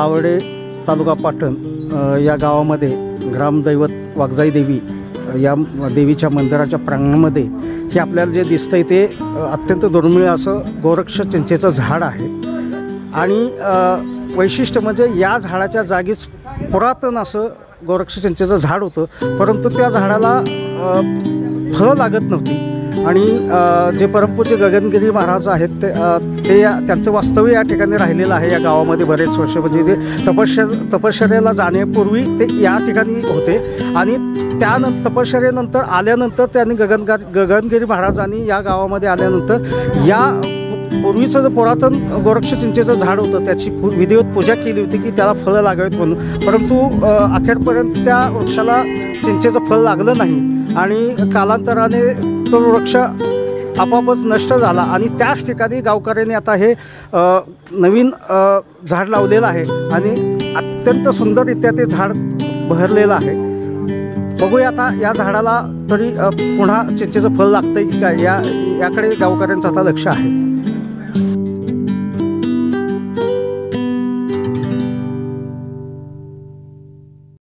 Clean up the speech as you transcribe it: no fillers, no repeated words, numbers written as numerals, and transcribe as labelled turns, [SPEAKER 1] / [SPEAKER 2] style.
[SPEAKER 1] आवडे तालुका पाटण या गावामध्ये ग्रामदैवत वाघजाई देवी या देवीच्या मंदिराच्या प्रांगणामध्ये हे आपल्याला जे दिसतंय ते अत्यंत दुर्मिळ असं गोरक्ष चिंचेचं झाड आहे। आणि वैशिष्ट्य म्हणजे या झाडाच्या जागीच पुरातन असं गोरक्ष चिंचेचं झाड होतं, परंतु त्या झाडाला फळं लागत नव्हती। आणि जे परमपूज्य गगनगिरी महाराज आहेत ते त्यांचं वास्तव्य या ठिकाणी राहिलेलं आहे या गावामध्ये बरेच वर्ष। म्हणजे जे तपश्चर्याला जाण्यापूर्वी ते या ठिकाणी होते आणि त्यानंतर तपश्चर्येनंतर आल्यानंतर त्यांनी गगनगिरी महाराजांनी या गावामध्ये आल्यानंतर या पूर्वीचं जे पुरातन गोरक्ष चिंचेचं झाड होतं त्याची विधिवत पूजा केली होती की त्याला फळं लागावीत म्हणून, परंतु अखेरपर्यंत त्या वृक्षाला चिंचेचं फळ लागलं नाही आणि कालांतराने तो वृक्ष आपोआपच नष्ट झाला। आणि त्याच ठिकाणी गावकऱ्यांनी आता हे नवीन झाड लावलेलं आहे आणि अत्यंत सुंदररित्या ते झाड बहरलेलं आहे। बघूया आता या झाडाला तरी पुन्हा चिंचेचं फळ लागतंय की काय याकडे गावकऱ्यांचं आता लक्ष आहे।